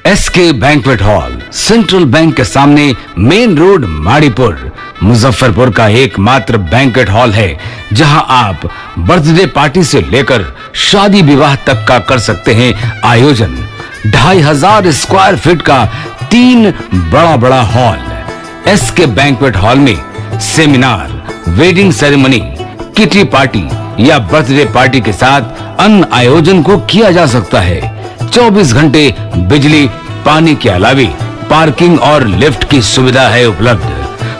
SK banquet hall Central Bank के सामने main road Maripur Muzaffarpur का एकमात्र बैंक्वेट हॉल है जहां आप बर्थडे पार्टी से लेकर शादी विवाह तक का कर सकते हैं आयोजन। 2500 स्क्वायर फीट का 3 बड़ा हॉल। एसके बैंक्वेट हॉल में seminar, wedding ceremony, kitty party या बर्थडे पार्टी के साथ अन्य आयोजन को किया जा सकता है। 24 घंटे बिजली पानी के अलावा पार्किंग और लिफ्ट की सुविधा है उपलब्ध।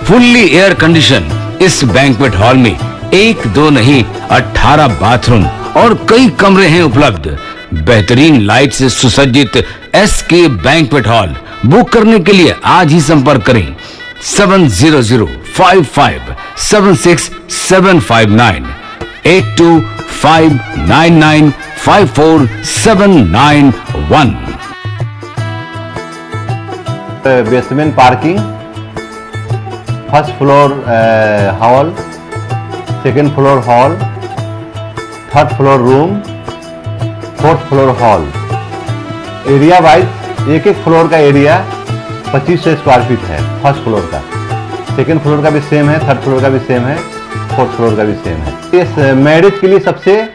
फुल्ली एयर कंडीशन इस बैंक्वेट हॉल में 1 2 नहीं 18 बाथरूम और कई कमरे हैं उपलब्ध। बेहतरीन लाइट से सुसज्जित एसके बैंक्वेट हॉल बुक करने के लिए आज ही संपर्क करें 7005576759 8259954791। Basement parking, first floor hall, second floor hall, third floor room, fourth floor hall. Area wise एक फ्लोर का एरिया 2500 स्क्वायर फीट है। फर्स्ट फ्लोर का, सेकेंड फ्लोर का भी सेम है, थर्ड फ्लोर का भी सेम है, फोर्थ फ्लोर का भी सेम है। इस मैरिज के लिए सबसे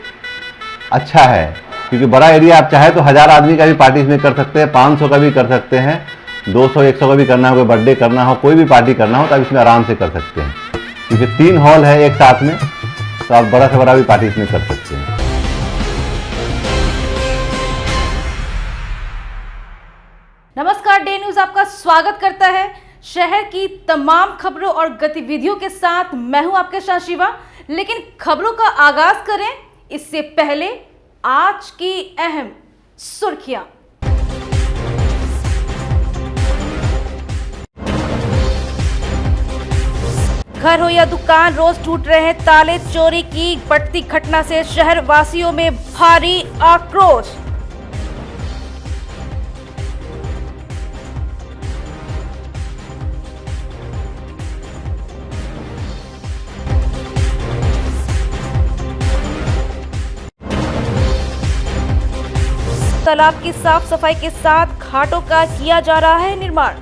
अच्छा है क्योंकि बड़ा एरिया, आप चाहे तो 1000 आदमी का भी पार्टी इसमें कर सकते हैं, 500 का भी कर सकते हैं, 200-100 का भी करना हो, कोई बर्थडे करना हो, कोई भी पार्टी करना हो तो आप इसमें आराम से कर सकते हैं क्योंकि 3 हॉल है एक साथ में, तो आप बड़ा से बड़ा भी पार्टी इसमें कर सकते हैं। नमस्कार, डे न्यूज आपका स्वागत करता है। शहर की तमाम खबरों और गतिविधियों के साथ मैं हूं आपके साथ शिवा। लेकिन खबरों का आगाज करें इससे पहले आज की अहम सुर्खियां। घर हो या दुकान, रोज टूट रहे हैं ताले। चोरी की बढ़ती घटना से शहर वासियों में भारी आक्रोश। तालाब की साफ सफाई के साथ घाटों का किया जा रहा है निर्माण।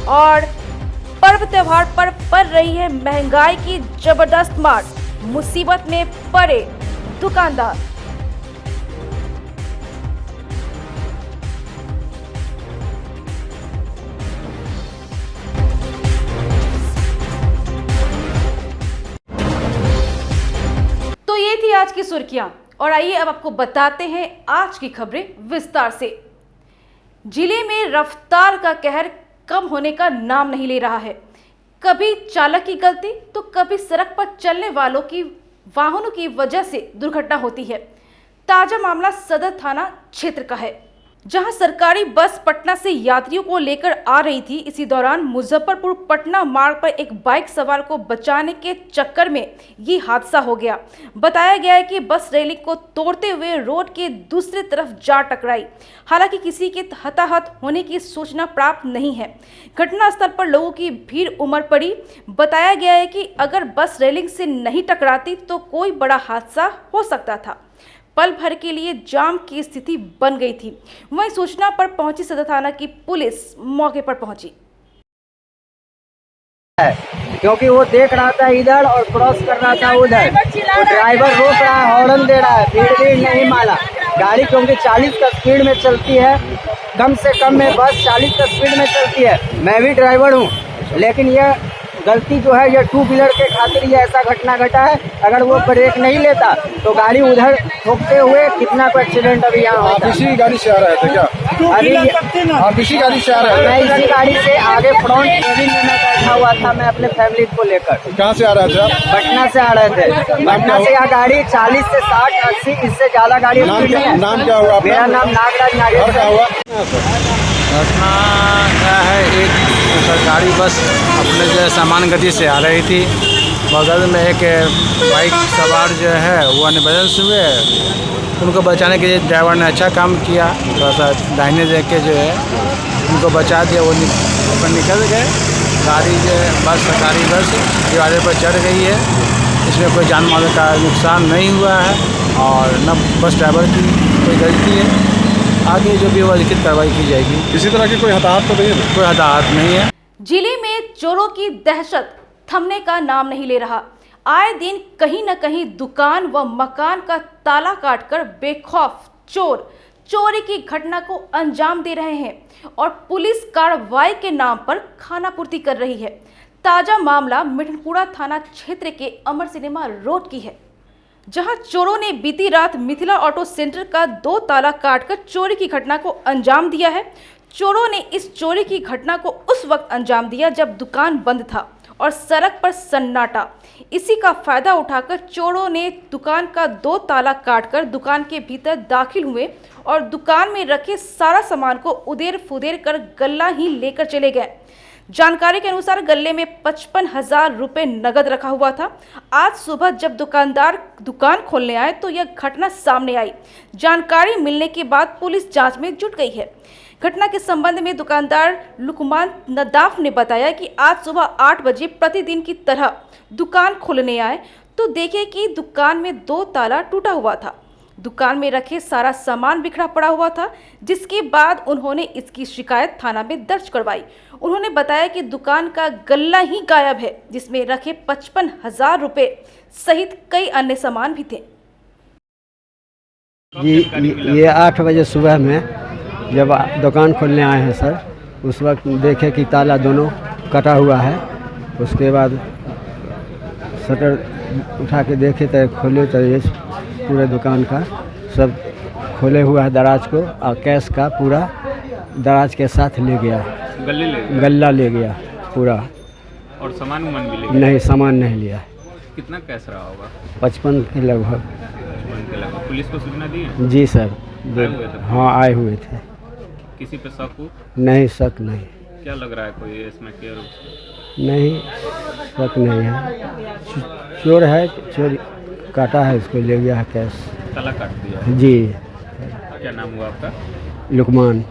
और पर्व त्योहार पर पड़ रही है महंगाई की जबरदस्त मार। मुसीबत में पड़े दुकानदार। तो ये थी आज की सुर्खियां और आइए अब आपको बताते हैं आज की खबरें विस्तार से। जिले में रफ्तार का कहर कम होने का नाम नहीं ले रहा है। कभी चालक की गलती तो कभी सड़क पर चलने वालों की वाहनों की वजह से दुर्घटना होती है। ताजा मामला सदर थाना क्षेत्र का है, जहां सरकारी बस पटना से यात्रियों को लेकर आ रही थी। इसी दौरान मुजफ्फरपुर पटना मार्ग पर एक बाइक सवार को बचाने के चक्कर में ये हादसा हो गया। बताया गया है कि बस रेलिंग को तोड़ते हुए रोड के दूसरी तरफ जा टकराई। हालांकि किसी के हताहत होने की सूचना प्राप्त नहीं है। घटनास्थल पर लोगों की भीड़ उमड़ पड़ी। बताया गया है कि अगर बस रेलिंग से नहीं टकराती तो कोई बड़ा हादसा हो सकता था। पल भर के लिए जाम की स्थिति बन गई थी। वहीं सूचना पर पहुंची सदर थाना की पुलिस मौके पर पहुंची, क्योंकि वो देख रहा था इधर और क्रॉस कर रहा था उधर। तो ड्राइवर रोक रहा है, हॉर्न दे रहा है, फिर भी नहीं माना। गाड़ी क्योंकि 40 का स्पीड में चलती है, कम से कम में बस 40 का स्पीड में चलती है। मैं भी ड्राइवर हूँ, लेकिन यह गलती जो है ये 2 व्हीलर के खातिर ये ऐसा घटना घटा है। अगर वो ब्रेक नहीं लेता तो गाड़ी उधर ठोकते हुए कितना को एक्सीडेंट अभी यहाँ होता। इसी गाड़ी से आ रहे थे क्या? अभी आप इसी गाड़ी से आ रहे थे? मैं इसी गाड़ी से आगे फ्रंट केबिन में मैं बैठा हुआ था। मैं अपने फैमिली को लेकर कहाँ से आ रहे थे आप? पटना से आ रहे थे। पटना से यहाँ गाड़ी 40 से 60 80 इससे ज्यादा गाड़ी। नाम क्या हुआ? मेरा नाम नागराज नागेश क्या हुआ? घटना क्या है, एक सरकारी बस अपने जो सामान गति से आ रही थी बगल में एक बाइक सवार जो है वो अनबैलेंस हुए, उनको बचाने के लिए ड्राइवर ने अच्छा काम किया, थोड़ा सा दाहिने देख के जो है उनको बचा दिया, वो ऊपर निकल गए। गाड़ी जो है बस सरकारी बस दीवार पर चढ़ गई है, इसमें कोई जान माल का नुकसान नहीं हुआ है और न बस ड्राइवर की कोई गलती है। आगे जो भी होगा लिखित कार्रवाई की जाएगी। किसी तरह की कोई हताहत तो नहीं है? कोई हताहत नहीं है। जिले में चोरों की दहशत थमने का नाम नहीं ले रहा। आए दिन कहीं न कहीं दुकान व मकान का ताला काटकर बेखौफ चोर चोरी की घटना को अंजाम दे रहे हैं और पुलिस कार्रवाई के नाम पर खानापूर्ति कर रही है। ताजा मामला मिठनपुरा थाना क्षेत्र के अमर सिनेमा रोड की है, जहां चोरों ने बीती रात मिथिला ऑटो सेंटर का 2 ताला काटकर चोरी की घटना को अंजाम दिया है। चोरों ने इस चोरी की घटना को उस वक्त अंजाम दिया जब दुकान बंद था और सड़क पर सन्नाटा। इसी का फायदा उठाकर चोरों ने दुकान का 2 ताला काटकर दुकान के भीतर दाखिल हुए और दुकान में रखे सारा सामान को उधेड़ फुदेड़ कर गल्ला ही लेकर चले गए। जानकारी के अनुसार गल्ले में 55,000 रुपये नगद रखा हुआ था। आज सुबह जब दुकानदार दुकान खोलने आए तो यह घटना सामने आई। जानकारी मिलने के बाद पुलिस जांच में जुट गई है। घटना के संबंध में दुकानदार लुकमान नदाफ ने बताया कि आज सुबह 8 बजे प्रतिदिन की तरह दुकान खोलने आए तो देखे कि दुकान में 2 ताला टूटा हुआ था। दुकान में रखे सारा सामान बिखरा पड़ा हुआ था, जिसके बाद उन्होंने इसकी शिकायत थाना में दर्ज करवाई। उन्होंने बताया कि दुकान का गल्ला ही गायब है, जिसमें रखे 55,000 रुपये सहित कई अन्य सामान भी थे। ये 8 बजे सुबह में जब दुकान खोलने आए हैं सर, उस वक्त देखे कि ताला दोनों कटा हुआ है। उसके बाद शटर उठा के देखे तो खोले तो ये पूरे दुकान का सब खोले हुआ है, दराज को और कैश का पूरा दराज के साथ ले गया। गल्ला ले गया पूरा। और सामान भी ले गया? नहीं, सामान नहीं लिया। कितना कैश रहा होगा? 55 के लगभग। 55 के लगभग। पुलिस को सूचना दी है? जी सर, आए हुए थे? हाँ, आए हुए थे। किसी पे शक हो? नहीं, शक नहीं। क्या लग रहा है, कोई इसमें केयर? नहीं, शक नहीं है। चोर है, चोरी काटा है, इसको ले गया है कैश। ताला काट दिया? जी। क्या नाम हुआ आपका? लुकमान।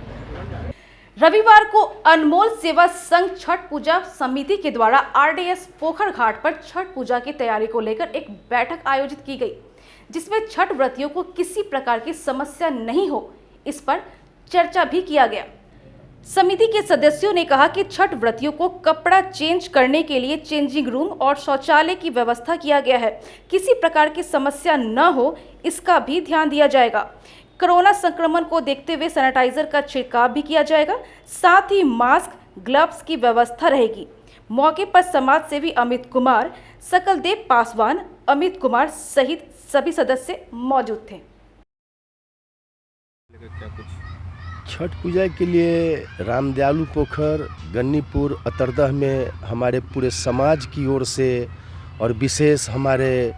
रविवार को अनमोल सेवा संघ छठ पूजा समिति के द्वारा आरडीएस पोखर घाट पर छठ पूजा की तैयारी को लेकर एक बैठक आयोजित की गई, जिसमें छठ व्रतियों को किसी प्रकार की समस्या नहीं हो, इस पर चर्चा भी किया गया। समिति के सदस्यों ने कहा कि छठ व्रतियों को कपड़ा चेंज करने के लिए चेंजिंग रूम और शौचालय की व्यवस्था किया गया है। किसी प्रकार की समस्या न हो, इसका भी ध्यान दिया जाएगा। कोरोना संक्रमण को देखते हुए सैनिटाइजर का छिड़काव भी किया जाएगा, साथ ही मास्क, ग्लव्स की व्यवस्था रहेगी। मौके पर समाज सेवी अमित कुमार, सकलदेव पासवान, अमित कुमार सहित सभी सदस्य मौजूद थे। छठ पूजा के लिए रामदयालु पोखर गन्नीपुर अतरदह में हमारे पूरे समाज की ओर से और विशेष हमारे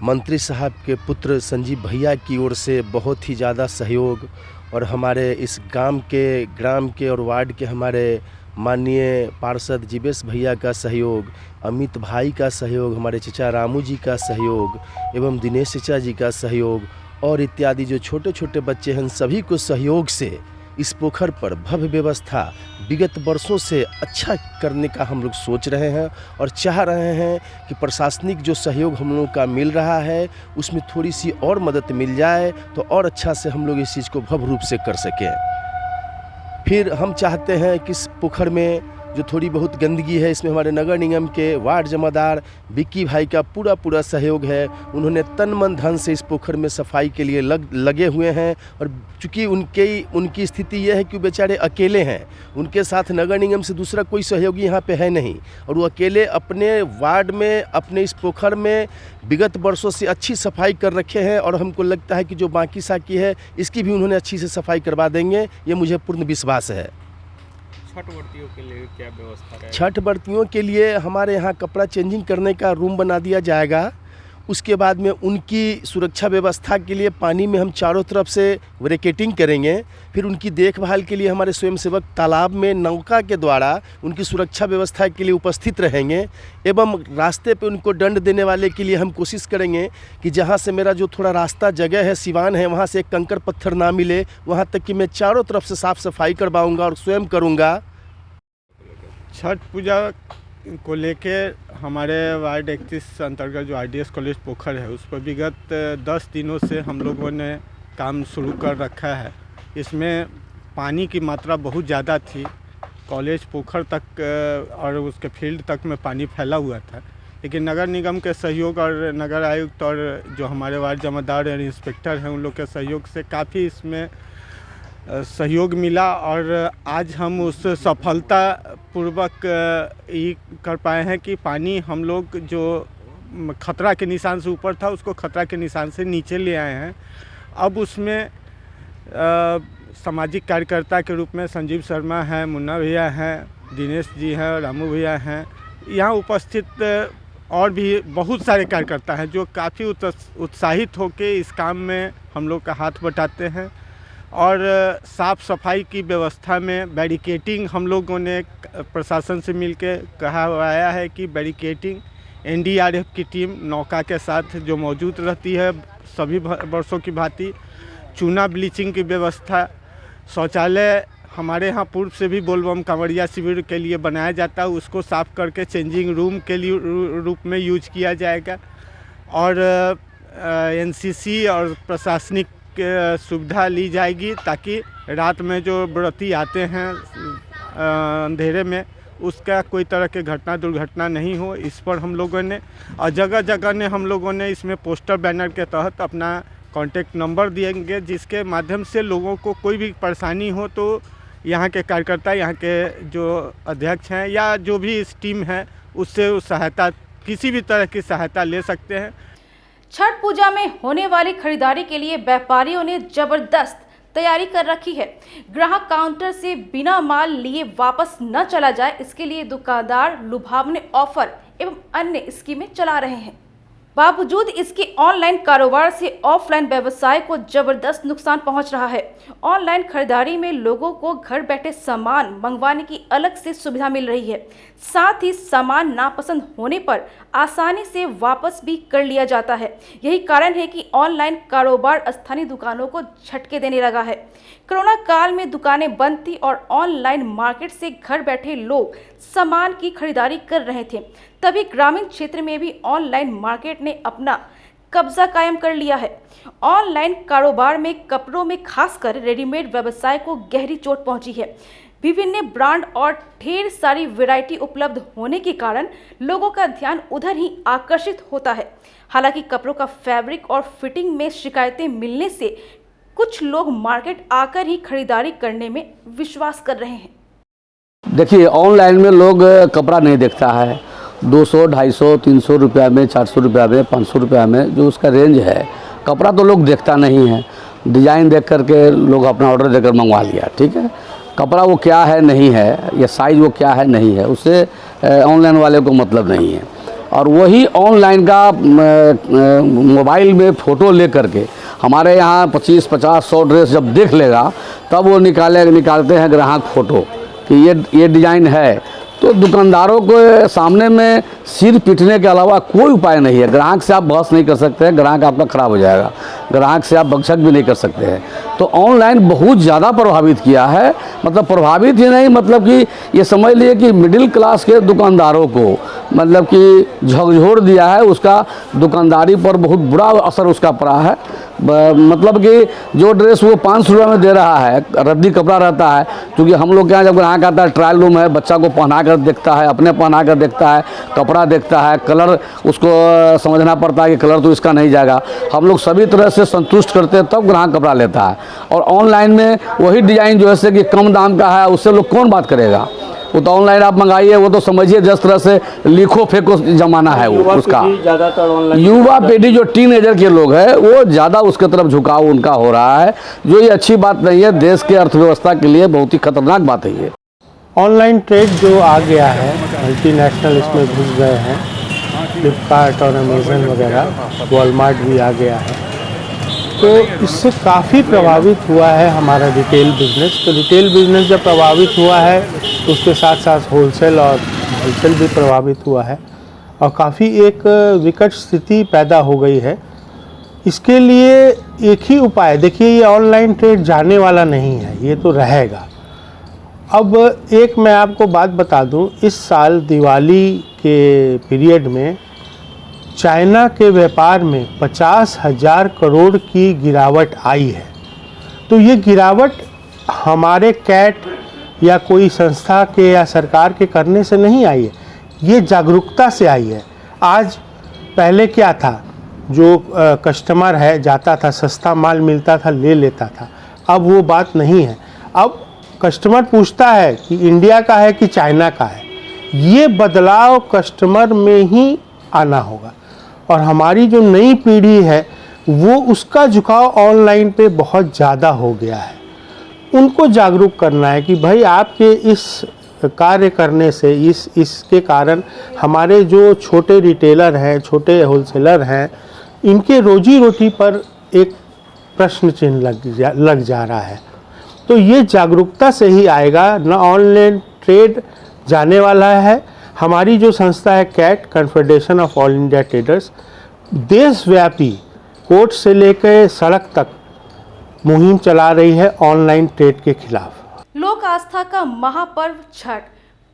मंत्री साहब के पुत्र संजीव भैया की ओर से बहुत ही ज़्यादा सहयोग और हमारे इस ग्राम के और वार्ड के हमारे माननीय पार्षद जीवेश भैया का सहयोग, अमित भाई का सहयोग, हमारे चचा रामू जी का सहयोग एवं दिनेश चचा जी का सहयोग और इत्यादि जो छोटे छोटे बच्चे हैं सभी को सहयोग से इस पोखर पर भव्य व्यवस्था विगत वर्षों से अच्छा करने का हम लोग सोच रहे हैं और चाह रहे हैं कि प्रशासनिक जो सहयोग हम लोगों का मिल रहा है उसमें थोड़ी सी और मदद मिल जाए तो और अच्छा से हम लोग इस चीज़ को भव्य रूप से कर सकें। फिर हम चाहते हैं कि इस पोखर में जो थोड़ी बहुत गंदगी है इसमें हमारे नगर निगम के वार्ड जमादार विक्की भाई का पूरा सहयोग है। उन्होंने तन मन धन से इस पोखर में सफाई के लिए लगे हुए हैं और चूँकि उनकी स्थिति यह है कि बेचारे अकेले हैं, उनके साथ नगर निगम से दूसरा कोई सहयोगी यहाँ पे है नहीं और वो अकेले अपने वार्ड में अपने इस पोखर में विगत वर्षों से अच्छी सफाई कर रखे हैं और हमको लगता है कि जो बाकी साकी है इसकी भी उन्होंने अच्छी से सफाई करवा देंगे, ये मुझे पूर्ण विश्वास है। छठ व्रतियों के लिए क्या व्यवस्था है? छठ व्रतियों के लिए हमारे यहाँ कपड़ा चेंजिंग करने का रूम बना दिया जाएगा उसके बाद में उनकी सुरक्षा व्यवस्था के लिए पानी में हम चारों तरफ से ब्रैकेटिंग करेंगे। फिर उनकी देखभाल के लिए हमारे स्वयंसेवक तालाब में नौका के द्वारा उनकी सुरक्षा व्यवस्था के लिए उपस्थित रहेंगे एवं रास्ते पे उनको दंड देने वाले के लिए हम कोशिश करेंगे कि जहाँ से मेरा जो थोड़ा रास्ता जगह है, सिवान है, वहाँ से एक कंकड़ पत्थर ना मिले, वहाँ तक कि मैं चारों तरफ से साफ़ सफाई करवाऊँगा और स्वयं करूँगा। छठ पूजा को लेके हमारे वार्ड 31 अंतर्गत जो IDS कॉलेज पोखर है उस पर विगत 10 दिनों से हम लोगों ने काम शुरू कर रखा है। इसमें पानी की मात्रा बहुत ज़्यादा थी, कॉलेज पोखर तक और उसके फील्ड तक में पानी फैला हुआ था, लेकिन नगर निगम के सहयोग और नगर आयुक्त और जो हमारे वार्ड जमादार और इंस्पेक्टर हैं उन लोग के सहयोग से काफ़ी इसमें सहयोग मिला और आज हम उस सफलता पूर्वक ये कर पाए हैं कि पानी हम लोग जो खतरा के निशान से ऊपर था उसको खतरा के निशान से नीचे ले आए हैं। अब उसमें सामाजिक कार्यकर्ता के रूप में संजीव शर्मा हैं, मुन्ना भैया हैं, दिनेश जी हैं, रामू भैया हैं, यहाँ उपस्थित और भी बहुत सारे कार्यकर्ता हैं जो काफ़ी उत्साहित होकर इस काम में हम लोग का हाथ बटाते हैं। और साफ़ सफाई की व्यवस्था में बैरिकेटिंग हम लोगों ने प्रशासन से मिलकर कहा आया है कि बैरिकेटिंग NDRF की टीम नौका के साथ जो मौजूद रहती है सभी वर्षों की भांति, चूना ब्लीचिंग की व्यवस्था, शौचालय हमारे यहाँ पूर्व से भी बोलबम कांवड़िया शिविर के लिए बनाया जाता है, उसको साफ़ करके चेंजिंग रूम के लिए रूप में यूज किया जाएगा। और NCC और प्रशासनिक सुविधा ली जाएगी ताकि रात में जो व्रती आते हैं अंधेरे में उसका कोई तरह के घटना दुर्घटना नहीं हो, इस पर हम लोगों ने और जगह जगह ने हम लोगों ने इसमें पोस्टर बैनर के तहत अपना कॉन्टेक्ट नंबर दिएंगे जिसके माध्यम से लोगों को कोई भी परेशानी हो तो यहाँ के कार्यकर्ता, यहाँ के जो अध्यक्ष हैं या जो भी इस टीम है उससे सहायता, किसी भी तरह की सहायता ले सकते हैं। छठ पूजा में होने वाली खरीदारी के लिए व्यापारियों ने जबरदस्त तैयारी कर रखी है। ग्राहक काउंटर से बिना माल लिए वापस न चला जाए, इसके लिए दुकानदार लुभावने ऑफर एवं अन्य स्कीमें चला रहे हैं। बावजूद इसके ऑनलाइन कारोबार से ऑफलाइन व्यवसाय को जबरदस्त नुकसान पहुंच रहा है। ऑनलाइन खरीदारी में लोगों को घर बैठे सामान मंगवाने की अलग से सुविधा मिल रही है, साथ ही सामान नापसंद होने पर आसानी से वापस भी कर लिया जाता है। यही कारण है कि ऑनलाइन कारोबार स्थानीय दुकानों को झटके देने लगा है। कोरोना काल में दुकानें बंद थी और ऑनलाइन मार्केट से घर बैठे लोग सामान की खरीदारी कर रहे थे, तभी ग्रामीण क्षेत्र में भी ऑनलाइन मार्केट ने अपना कब्जा कायम कर लिया है। ऑनलाइन कारोबार में कपड़ों में खासकर रेडीमेड व्यवसाय को गहरी चोट पहुंची है। विभिन्न ब्रांड और ढेर सारी वैरायटी उपलब्ध होने के कारण लोगों का ध्यान उधर ही आकर्षित होता है। हालांकि कपड़ों का फैब्रिक और फिटिंग में शिकायतें मिलने से कुछ लोग मार्केट आकर ही खरीदारी करने में विश्वास कर रहे हैं। देखिए, ऑनलाइन में लोग कपड़ा नहीं देखता है। 200, 250, 300 रुपया में, 400 रुपया में, 500 रुपया में जो उसका रेंज है, कपड़ा तो लोग देखता नहीं है। डिज़ाइन देख करके लोग अपना ऑर्डर देकर मंगवा लिया, ठीक है। कपड़ा वो क्या है नहीं है, या साइज़ वो क्या है नहीं है, उससे ऑनलाइन वाले को मतलब नहीं है। और वही ऑनलाइन का मोबाइल में फ़ोटो ले करके हमारे यहाँ 25, 50, 100 ड्रेस जब देख लेगा तब वो निकालते हैं ग्राहक फ़ोटो कि ये डिज़ाइन है। तो दुकानदारों को सामने में सिर पीटने के अलावा कोई उपाय नहीं है। ग्राहक से आप बहस नहीं कर सकते हैं, ग्राहक आपका ख़राब हो जाएगा। ग्राहक से आप बकझक भी नहीं कर सकते हैं। तो ऑनलाइन बहुत ज़्यादा प्रभावित किया है, मतलब प्रभावित ही नहीं, मतलब कि ये समझ लिए कि मिडिल क्लास के दुकानदारों को मतलब कि झकझोर दिया है। उसका दुकानदारी पर बहुत बुरा असर उसका पड़ा है। मतलब कि जो ड्रेस वो 500 रुपये में दे रहा है, रद्दी कपड़ा रहता है, क्योंकि हम लोग के यहाँ जब ग्राहक आता है ट्रायल रूम है, बच्चा को पहना कर देखता है, अपने पहना कर देखता है, कपड़ा देखता है, कलर उसको समझना पड़ता है कि कलर तो इसका नहीं जाएगा। हम लोग सभी तरह से संतुष्ट करते हैं तब ग्राहक कपड़ा लेता है। और ऑनलाइन में वही डिज़ाइन जो है कि कम दाम का है, उससे लोग कौन बात करेगा। वो तो ऑनलाइन आप मंगाइए, वो तो समझिए जिस तरह से लिखो फेंको ज़माना है वो उसका। युवा पीढ़ी जो टीनेजर के लोग हैं वो ज़्यादा उसके तरफ झुकाव उनका हो रहा है, जो ये अच्छी बात नहीं है। देश के अर्थव्यवस्था के लिए बहुत ही खतरनाक बात है ये। ऑनलाइन ट्रेड जो आ गया है, मल्टीनेशनल इसमें घुस गए हैं, फ्लिपकार्ट और अमेज़न वगैरह, वॉलमार्ट भी आ गया है। तो इससे काफ़ी प्रभावित हुआ है हमारा रिटेल बिज़नेस। तो रिटेल बिज़नेस जब प्रभावित हुआ है तो उसके साथ साथ होलसेल भी प्रभावित हुआ है और काफ़ी एक विकट स्थिति पैदा हो गई है। इसके लिए एक ही उपाय, देखिए ये ऑनलाइन ट्रेड जाने वाला नहीं है, ये तो रहेगा। अब एक मैं आपको बात बता दूं, इस साल दिवाली के पीरियड में चाइना के व्यापार में 50,000 करोड़ की गिरावट आई है। तो ये गिरावट हमारे कैट या कोई संस्था के या सरकार के करने से नहीं आई है, ये जागरूकता से आई है। आज पहले क्या था, जो कस्टमर है जाता था, सस्ता माल मिलता था, ले लेता था। अब वो बात नहीं है। अब कस्टमर पूछता है कि इंडिया का है कि चाइना का है। ये बदलाव कस्टमर में ही आना होगा और हमारी जो नई पीढ़ी है वो उसका झुकाव ऑनलाइन पे बहुत ज़्यादा हो गया है। उनको जागरूक करना है कि भाई आपके इस कार्य करने से, इसके कारण हमारे जो छोटे रिटेलर हैं, छोटे होलसेलर हैं, इनके रोजी रोटी पर एक प्रश्न चिन्ह लग जा रहा है। तो ये जागरूकता से ही आएगा, न ऑनलाइन ट्रेड जाने वाला है। हमारी जो संस्था है CAT, Confederation of All India Traders, देशव्यापी कोर्ट से लेकर सड़क तक मुहिम चला रही है ऑनलाइन ट्रेड के खिलाफ। लोक आस्था का महापर्व छठ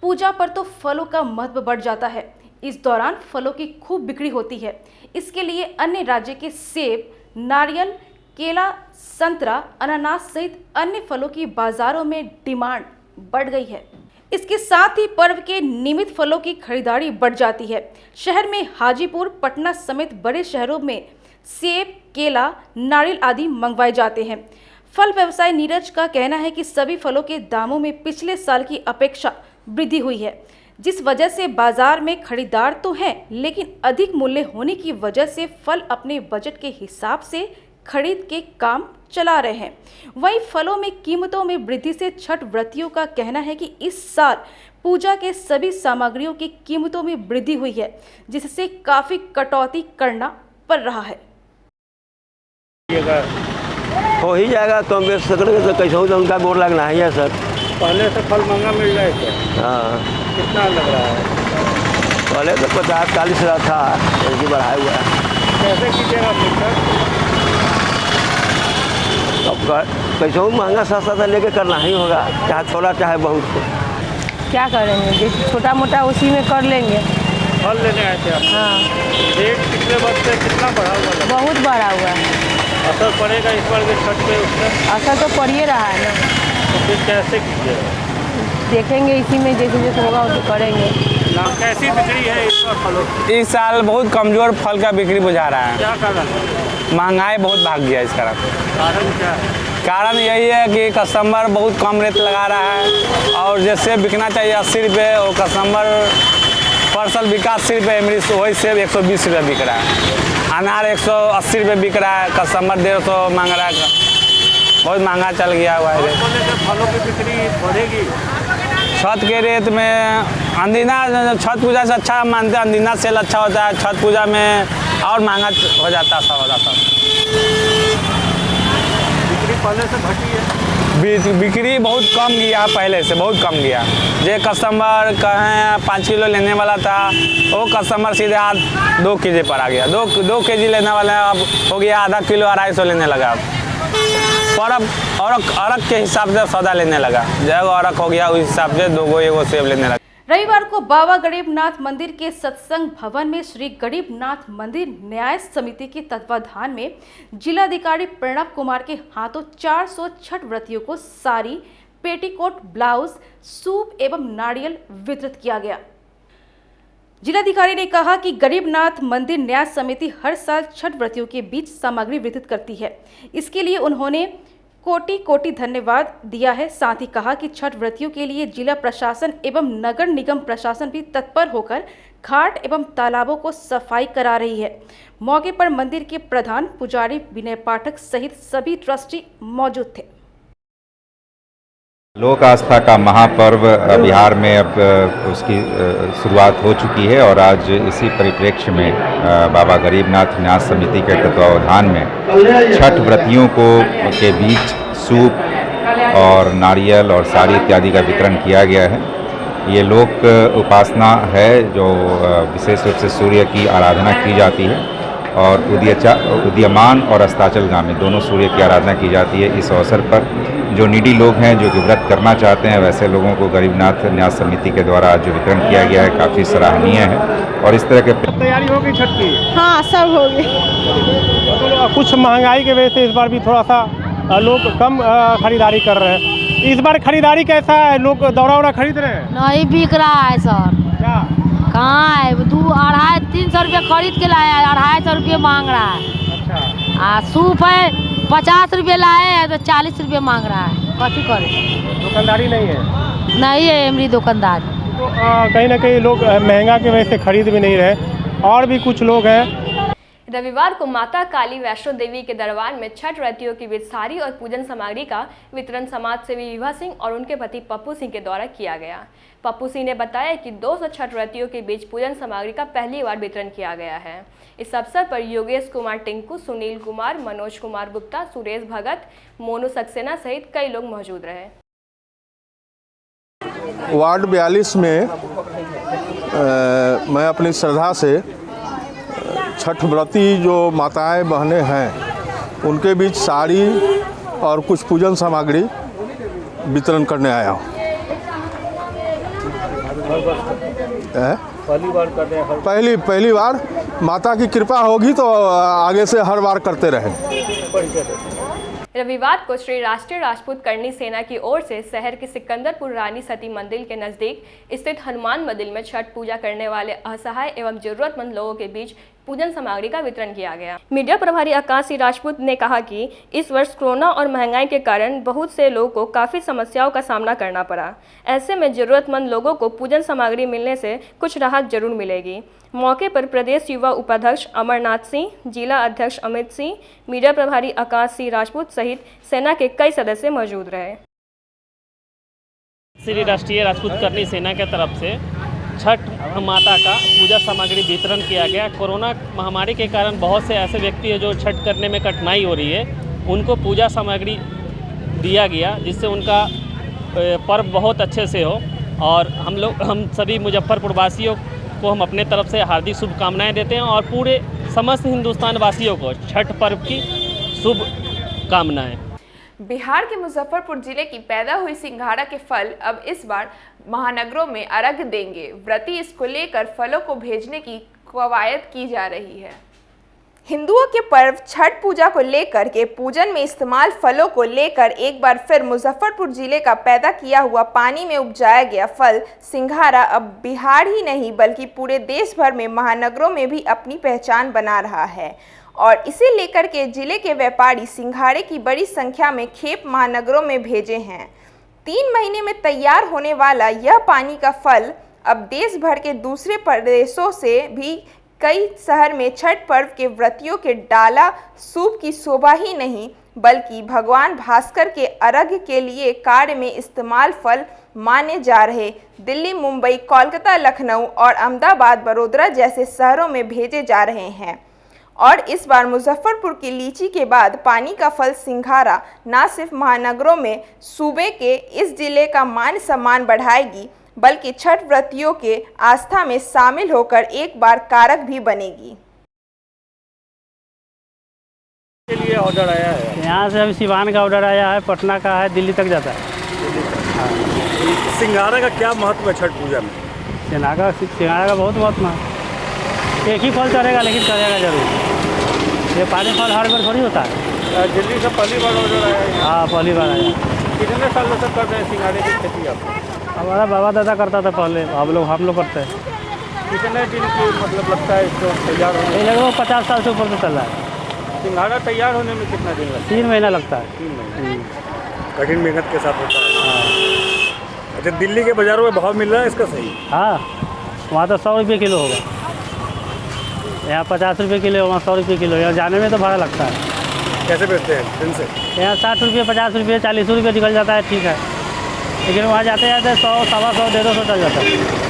पूजा पर तो फलों का महत्व बढ़ जाता है। इस दौरान फलों की खूब बिक्री होती है। इसके लिए अन्य राज्य के सेब, नारियल, केला, संतरा, अनानास सहित अन्य फलों की बाजारों में डिमांड बढ़ गई है। इसके साथ ही पर्व के निमित्त फलों की खरीदारी बढ़ जाती है। शहर में हाजीपुर, पटना समेत बड़े शहरों में सेब, केला, नारियल आदि मंगवाए जाते हैं। फल व्यवसायी नीरज का कहना है कि सभी फलों के दामों में पिछले साल की अपेक्षा वृद्धि हुई है, जिस वजह से बाजार में खरीदार तो हैं, लेकिन अधिक मूल्य होने की वजह से फल अपने बजट के हिसाब से खरीद के काम चला रहे हैं। वहीं फलों में कीमतों में वृद्धि से छठ व्रतियों का कहना है कि इस साल पूजा के सभी सामग्रियों की कीमतों में वृद्धि हुई है, जिससे काफी कटौती करना पड़ रहा है। हो ही जाएगा, कम बेच सकेंगे तो कैसे हो, तो उनका बोर लगना ही है सर। पहले से फल महंगा मिल रहा है क्या? हाँ, कितना लग रहा है? पहले तो 50-40 रहा था, जल्दी बढ़ाया हुआ है। कैसे कीजिएगा फिर? अब कैसे हो, महंगा सस्ता तो लेके करना ही होगा, चाहे थोड़ा चाहे बहुत। क्या करेंगे, जैसे छोटा मोटा उसी में कर लेंगे। फल लेने आए थे आप? हाँ। रेट पिछले वर्ष से कितना बढ़ा हुआ है? बहुत बढ़ा हुआ है। असर पड़ेगा इस बार के छठ पे उसका? असर तो पड़ ही रहा है ना। तो फिर कैसे कीजिएगा? देखेंगे इसी में, जैसे जैसे होगा वो तो करेंगे। कैसी बिक्री है इस बार फलों की? इस साल बहुत कमजोर फल का बिक्री बुझा रहा है। क्या कारण? महंगाई बहुत भाग गया इस कारण। कारण क्या है? कारण यही है कि कस्टमर बहुत कम रेट लगा रहा है और जैसे बिकना चाहिए 80 रुपये, और कस्टमर पार्सल बिका 80 रुपये, एमरीस वही सेब 120 रुपये बिक रहा है। अनार 180 रुपये बिक रहा है, कस्टमर 150 मांग रहा है। बहुत महंगा चल गया हुआ है। फलों की बिक्री बढ़ेगी? छठ के रेट में अंदीना, छठ पूजा से अच्छा मानते हैं, अंदीना सेल अच्छा होता है। छठ पूजा में और महंगा हो जाता है, सब हो जाता है। बिक्री पहले से घटी है? बिक्री बहुत कम गया, पहले से बहुत कम गया। जो कस्टमर कहें 5 किलो लेने वाला था, वो कस्टमर सीधे 2 केजी पर आ गया। 2 केजी लेने वाला अब हो गया आधा किलो, 250 लेने लगा। परब और अरक के हिसाब से सौदा लेने लगा। जब अरक हो गया उस हिसाब से 2 एगो सेब लेने लगा। रविवार को बाबा गरीबनाथ मंदिर के सत्संग भवन में श्री गरीबनाथ मंदिर न्याय समिति के तत्वाधान में जिलाधिकारी प्रणव कुमार के हाथों 400 छठ व्रतियों को साड़ी, पेटीकोट, ब्लाउज, सूप एवं नारियल वितरित किया गया। जिलाधिकारी ने कहा कि गरीबनाथ मंदिर न्याय समिति हर साल छठ व्रतियों के बीच सामग्री वितरित करती है। इसके लिए उन्होंने कोटि कोटि धन्यवाद दिया है। साथ ही कहा कि छठ व्रतियों के लिए जिला प्रशासन एवं नगर निगम प्रशासन भी तत्पर होकर घाट एवं तालाबों को सफाई करा रही है। मौके पर मंदिर के प्रधान पुजारी विनय पाठक सहित सभी ट्रस्टी मौजूद थे। लोक आस्था का महापर्व बिहार में अब उसकी शुरुआत हो चुकी है और आज इसी परिप्रेक्ष्य में बाबा गरीबनाथ न्यास समिति के तत्वावधान में छठ व्रतियों के बीच सूप और नारियल और साड़ी इत्यादि का वितरण किया गया है। ये लोक उपासना है जो विशेष रूप से सूर्य की आराधना की जाती है और उदीयमान और अस्ताचलगामी दोनों सूर्य की आराधना की जाती है। इस अवसर पर जो नीडी लोग हैं जो कि व्रत करना चाहते हैं वैसे लोगों को गरीबनाथ न्यास समिति के द्वारा जो वितरण किया गया है काफ़ी सराहनीय है। और इस तरह के तैयारी हो गई छठ की? हाँ सब हो गई। तो कुछ महंगाई की वजह से इस बार भी थोड़ा सा लोग कम खरीदारी कर रहे हैं। इस बार खरीदारी कैसा है? लोग दौरा वौरा खरीद रहे हैं? नहीं बिक रहा है सर। क्या कहाँ है? 200-300 रुपये खरीद के लाया है, 250 रुपये मांग रहा है। अच्छा। सूप है 50 रुपये लाए है तो 40 रुपये मांग रहा है। कथी करे? दुकानदारी नहीं है? नहीं है मेरी दुकानदार। तो कहीं ना कहीं लोग महंगा की वजह से खरीद भी नहीं रहे। और भी कुछ लोग हैं। रविवार को माता काली वैष्णो देवी के दरबार में छठ व्रतियों के बीच साड़ी और पूजन सामग्री का वितरण समाज सेवी विभा सिंह और उनके पति पप्पू सिंह के द्वारा किया गया। पप्पू सिंह ने बताया कि 200 छठ व्रतियों के बीच पूजन सामग्री का पहली बार वितरण किया गया है। इस अवसर पर योगेश कुमार टिंकू, सुनील कुमार, मनोज कुमार गुप्ता, सुरेश भगत, मोनू सक्सेना सहित कई लोग मौजूद रहे। वार्ड 42 में मैं अपनी श्रद्धा से छठ व्रती जो माताएं बहनें हैं उनके बीच साड़ी और कुछ पूजन सामग्री वितरण करने आया हूँ। पहली बार माता की कृपा होगी तो आगे से हर बार करते रहें। रविवार को श्री राष्ट्रीय राजपूत करनी सेना की ओर से शहर के सिकंदरपुर रानी सती मंदिर के नजदीक स्थित हनुमान मंदिर में छठ पूजा करने वाले असहाय एवं जरूरतमंद लोगों के बीच पूजन सामग्री का वितरण किया गया। मीडिया प्रभारी आकाश सिंह राजपूत ने कहा कि इस वर्ष कोरोना और महंगाई के कारण बहुत से लोगों को काफ़ी समस्याओं का सामना करना पड़ा। ऐसे में जरूरतमंद लोगों को पूजन सामग्री मिलने से कुछ राहत जरूर मिलेगी। मौके पर प्रदेश युवा उपाध्यक्ष अमरनाथ सिंह, जिला अध्यक्ष अमित सिंह, मीडिया प्रभारी आकाश सिंह राजपूत सहित सेना के कई सदस्य मौजूद रहे। श्री राष्ट्रीय राजपूत करनी सेना के तरफ से छठ माता का पूजा सामग्री वितरण किया गया। कोरोना महामारी के कारण बहुत से ऐसे व्यक्ति हैं जो छठ करने में कठिनाई हो रही है, उनको पूजा सामग्री दिया गया जिससे उनका पर्व बहुत अच्छे से हो। और हम सभी मुजफ्फरपुर वासियों को हम अपने तरफ से हार्दिक शुभकामनाएं देते हैं और पूरे समस्त हिंदुस्तान वासियों को छठ पर्व की शुभकामनाएं। बिहार के मुजफ्फरपुर जिले की पैदा हुई सिंघाड़ा के फल अब इस बार महानगरों में अर्घ्य देंगे। व्रती इसको लेकर फलों को भेजने की कवायद की जा रही है। हिंदुओं के पर्व छठ पूजा को लेकर के पूजन में इस्तेमाल फलों को लेकर एक बार फिर मुजफ्फरपुर जिले का पैदा किया हुआ पानी में उपजाया गया फल सिंघाड़ा अब बिहार ही नहीं बल्कि पूरे देश भर में महानगरों में भी अपनी पहचान बना रहा है। और इसे लेकर के जिले के व्यापारी सिंघाड़े की बड़ी संख्या में खेप महानगरों में भेजे हैं। 3 महीने में तैयार होने वाला यह पानी का फल अब देश भर के दूसरे प्रदेशों से भी कई शहर में छठ पर्व के व्रतियों के डाला सूप की शोभा ही नहीं बल्कि भगवान भास्कर के अर्घ्य के लिए कार्य में इस्तेमाल फल माने जा रहे दिल्ली, मुंबई, कोलकाता, लखनऊ और अहमदाबाद, बड़ौदा जैसे शहरों में भेजे जा रहे हैं। और इस बार मुजफ्फरपुर की लीची के बाद पानी का फल सिंघाड़ा न सिर्फ महानगरों में सूबे के इस जिले का मान सम्मान बढ़ाएगी बल्कि छठ व्रतियों के आस्था में शामिल होकर एक बार कारक भी बनेगी। के लिए ऑर्डर आया है यहाँ से, अभी सिवान का ऑर्डर आया है, पटना का है, दिल्ली तक जाता है। सिंघाड़ा का क्या महत्व है छठ पूजा में? सिंघाड़ा का बहुत महत्व है। एक ही फल चलेगा लेकिन चलेगा जरूर। ये पानी फल हर बार थोड़ी होता है। दिल्ली से पहली बार ऑर्डर आया है? हाँ पहली बार आया। कितने सालों से कर रहे हैं सिंघाड़े की खेती आप? हमारा बाबा दादा करता था पहले, हम लोग करते हैं। कितने दिन की मतलब लगता है इसको तैयार होने? लगभग 50 साल से ऊपर से चल रहा है। सिंघाड़ा तैयार होने में कितना दिन लगता है? 3 महीना लगता है। 3 महीने कठिन मेहनत के साथ होता है। अच्छा, दिल्ली के बाज़ारों में भाव मिल रहा है इसका सही? हाँ, वहाँ तो 100 रुपये किलो होगा, यहाँ 50 रुपये किलो, वहाँ 100 रुपये किलो। यहाँ जाने में तो भाड़ा लगता है। कैसे बेचते हैं दिन से? यहाँ 60 रुपये, 50 रुपये, 40 रुपये निकल जाता है। ठीक है। लेकिन वहाँ जाते जाते 100, 125, 150 चल जाता है।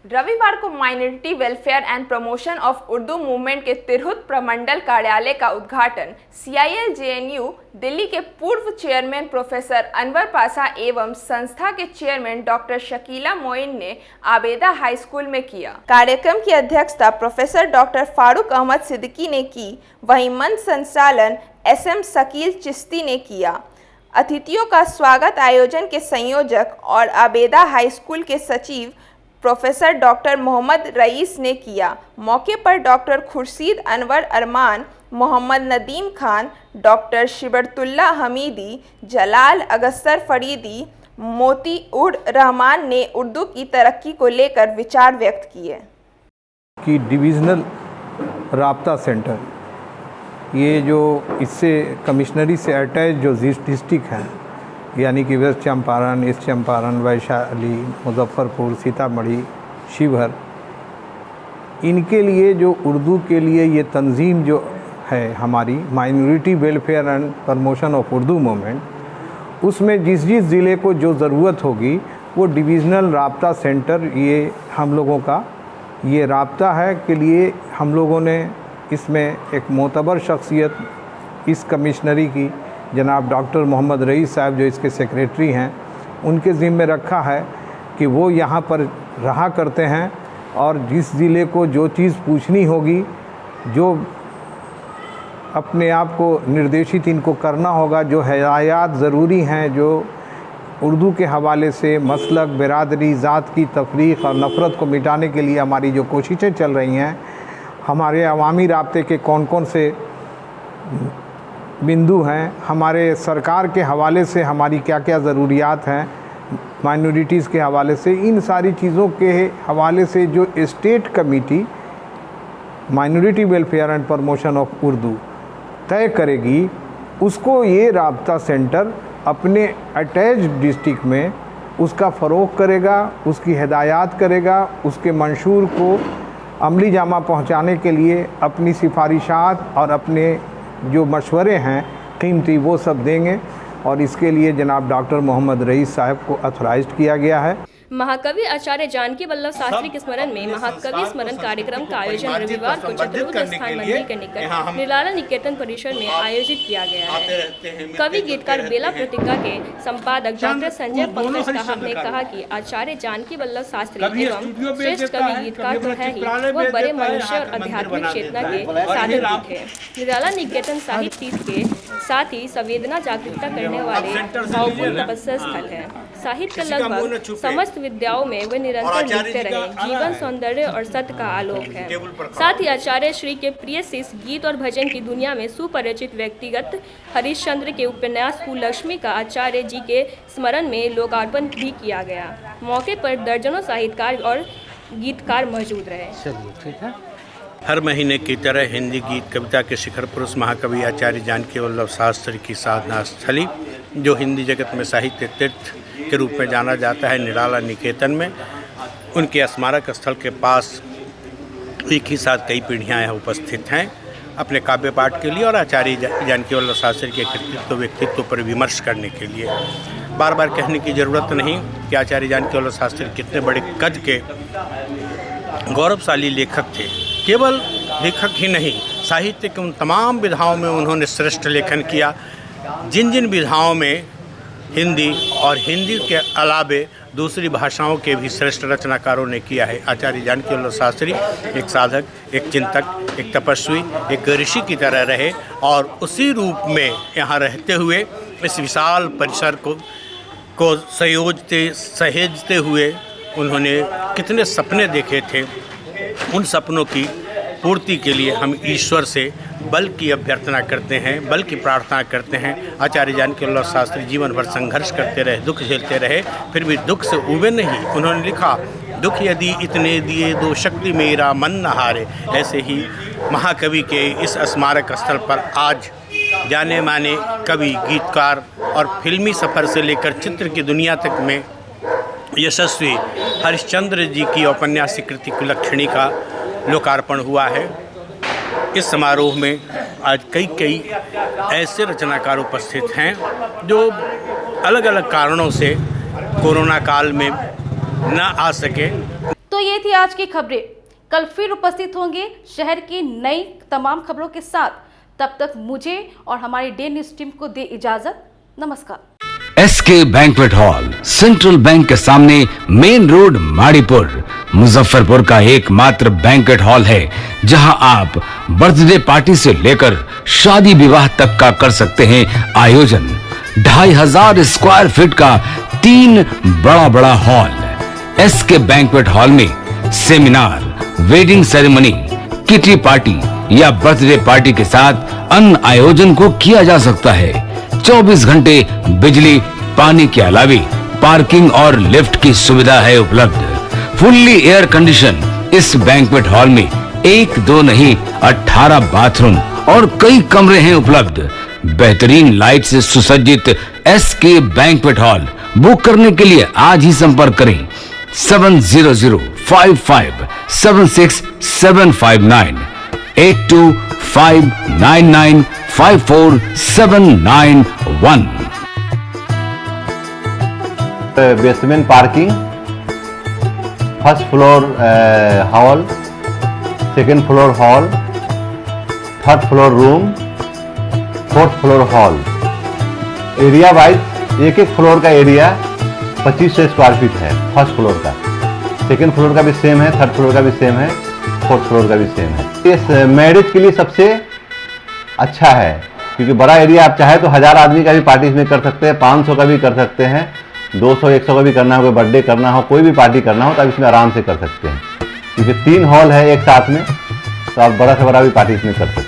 रविवार को minority welfare and promotion of Urdu movement के तिरहुत प्रमंडल कार्यालय का उद्घाटन CIL JNU दिल्ली के पूर्व चेयरमैन प्रोफेसर अनवर पाशा एवं संस्था के चेयरमैन डॉक्टर शकीला मोइन ने आबेदा हाई स्कूल में किया। कार्यक्रम की अध्यक्षता प्रोफेसर डॉक्टर फारूक अहमद सिद्दीकी ने की, वहीं मंच संचालन SM शकील चिश्ती ने किया। अतिथियों का स्वागत आयोजन के संयोजक और आबेदा हाई स्कूल के सचिव प्रोफेसर डॉक्टर मोहम्मद रईस ने किया। मौके पर डॉक्टर खुर्शीद अनवर अरमान, मोहम्मद नदीम खान, डॉक्टर शिबरतुल्ला हमीदी, जलाल अगस्तर फरीदी, मोती उर रहमान ने उर्दू की तरक्की को लेकर विचार व्यक्त किए। कि डिविज़नल राब्ता सेंटर, ये जो इससे कमिश्नरी से अटैच जो डिस्ट्रिक्ट हैं, यानी कि वेस्ट चंपारण, ईस्ट चंपारण, वैशाली, मुजफ्फरपुर, सीतामढ़ी, शिवहर, इनके लिए जो उर्दू के लिए ये तंजीम जो है हमारी minority welfare and promotion of Urdu movement, उसमें जिस जिस ज़िले को जो ज़रूरत होगी वो डिविज़नल राब्ता सेंटर, ये हम लोगों का ये राब्ता है के लिए हम लोगों ने इसमें एक मोतबर शख्सियत इस कमिश्नरी की जनाब डॉक्टर मोहम्मद रईस साहब जो इसके सेक्रेटरी हैं, उनके ज़िम्मे रखा है कि वो यहाँ पर रहा करते हैं और जिस ज़िले को जो चीज़ पूछनी होगी, जो अपने आप को निर्देशित इनको करना होगा, जो हदायत ज़रूरी हैं, जो उर्दू के हवाले से मसलक, बिरादरी, ज़ात की तफरीक़ और नफ़रत को मिटाने के लिए हमारी जो कोशिशें चल रही हैं, हमारे अवामी राब्ते के कौन कौन से बिंदु हैं, हमारे सरकार के हवाले से हमारी क्या क्या ज़रूरियात हैं, माइनॉरिटीज़ के हवाले से, इन सारी चीज़ों के हवाले से जो state committee minority welfare and promotion of Urdu तय करेगी, उसको ये राब्ता सेंटर अपने अटैच डिस्ट्रिक्ट में उसका फ़रोग़ करेगा, उसकी हिदायत करेगा, उसके मंशूर को अमली जामा पहुंचाने के लिए अपनी सिफारिशात और अपने जो मशवरे हैं कीमती वो सब देंगे और इसके लिए जनाब डॉक्टर मोहम्मद रईस साहब को ऑथराइज्ड किया गया है। महाकवि आचार्य जानकी वल्लभ शास्त्री के स्मरण में महाकवि स्मरण कार्यक्रम का आयोजन रविवार को चतुर्थ स्थान मंदिर के निकट निराला निकेतन परिसर में आयोजित किया गया है। कवि गीतकार बेला पत्रिका के संपादक डॉक्टर संजय पंकज ने कहा कि आचार्य जानकी वल्लभ शास्त्री एवं श्रेष्ठ कवि गीतकार तो है ही, वह बड़े मनुष्य और आध्यात्मिक चेतना के साधक भी थे। निराला निकेतन साहित्य तीर्थ के साथ ही संवेदना जागरूकता करने वाले भावपूर्ण तपस्या स्थल है। साहित्य के लगभग समस्त विद्याओं में वे निरंतर लिखते रहे। जीवन, सौंदर्य और सत्य का आलोक है। साथ ही आचार्य श्री के प्रिय शिष्य गीत और भजन की दुनिया में सुपरिचित व्यक्तिगत हरिश्चंद्र के उपन्यास कुलक्ष्मी का आचार्य जी के स्मरण में लोकार्पण भी किया गया। मौके पर दर्जनों साहित्यकार और गीतकार मौजूद रहे। चलिए ठीक है। हर महीने की तरह हिंदी गीत कविता के शिखर पुरुष महाकवि आचार्य जानकी वल्लभ शास्त्री की साधना स्थली, जो हिंदी जगत में साहित्य तीर्थ के रूप में जाना जाता है, निराला निकेतन में उनके स्मारक स्थल के पास एक ही साथ कई पीढ़ियाँ यहाँ उपस्थित हैं अपने काव्य पाठ के लिए और आचार्य जानकी वल्लभ शास्त्री के कृतित्व व्यक्तित्व पर विमर्श करने के लिए। बार बार कहने की ज़रूरत नहीं कि आचार्य जानकी वल्लभ शास्त्री कितने बड़े कद के गौरवशाली लेखक थे। केवल लेखक ही नहीं, साहित्य के उन तमाम विधाओं में उन्होंने श्रेष्ठ लेखन किया जिन जिन विधाओं में हिंदी और हिंदी के अलावे दूसरी भाषाओं के भी श्रेष्ठ रचनाकारों ने किया है। आचार्य जानकी वल्लभ शास्त्री एक साधक, एक चिंतक, एक तपस्वी, एक ऋषि की तरह रहे और उसी रूप में यहाँ रहते हुए इस विशाल परिसर को सहेजते हुए उन्होंने कितने सपने देखे थे। उन सपनों की पूर्ति के लिए हम ईश्वर से बल की अभ्यर्थना करते हैं, बल की प्रार्थना करते हैं। आचार्य जानकी वल्लभ शास्त्री जीवन भर संघर्ष करते रहे, दुख झेलते रहे, फिर भी दुख से उबे नहीं। उन्होंने लिखा, दुख यदि इतने दिए दो शक्ति मेरा मन न हारे। ऐसे ही महाकवि के इस स्मारक स्थल पर आज जाने माने कवि, गीतकार और फिल्मी सफ़र से लेकर चित्र की दुनिया तक में यशस्वी हरिश्चंद्र जी की औपन्यासिक कृति कुलक्षणी का लोकार्पण हुआ है। इस समारोह में आज कई ऐसे रचनाकार उपस्थित हैं जो अलग अलग कारणों से कोरोना काल में न आ सके। तो ये थी आज की खबरें। कल फिर उपस्थित होंगे शहर की नई तमाम खबरों के साथ। तब तक मुझे और हमारी डे न्यूज टीम को दे इजाजत। नमस्कार। SK banquet hall Central Bank के सामने मेन रोड माड़ीपुर मुजफ्फरपुर का एकमात्र बैंक्वेट हॉल है जहां आप बर्थडे पार्टी से लेकर शादी विवाह तक का कर सकते हैं आयोजन। 2500 स्क्वायर फीट का 3 बड़ा हॉल। एसके बैंक्वेट हॉल में seminar, wedding ceremony, kitty party या बर्थडे पार्टी के साथ अन्य आयोजन को किया जा सकता है। 24 घंटे बिजली पानी के अलावा पार्किंग और लिफ्ट की सुविधा है उपलब्ध। फुल्ली एयर कंडीशन इस बैंक्वेट हॉल में 1, 2 नहीं 18 बाथरूम और कई कमरे हैं उपलब्ध। बेहतरीन लाइट से सुसज्जित एसके बैंक्वेट हॉल बुक करने के लिए आज ही संपर्क करें 7005576759 8259954791। Basement parking, first floor hall, second floor hall, third floor room, fourth floor hall. Area wise एक फ्लोर का एरिया 2500 स्क्वायर फीट है। फर्स्ट फ्लोर का, सेकेंड फ्लोर का भी सेम है, थर्ड फ्लोर का भी सेम है, फोर्थ फ्लोर का भी सेम है। इस मैरिज के लिए सबसे अच्छा है क्योंकि बड़ा एरिया आप चाहे तो 1000 आदमी का भी पार्टी इसमें कर सकते हैं, 500 का भी कर सकते हैं, 200-100 का भी करना हो, कोई बर्थडे करना हो, कोई भी पार्टी करना हो तो आप इसमें आराम से कर सकते हैं क्योंकि 3 हॉल है एक साथ में, तो आप बड़ा से बड़ा भी पार्टी इसमें कर सकते हैं।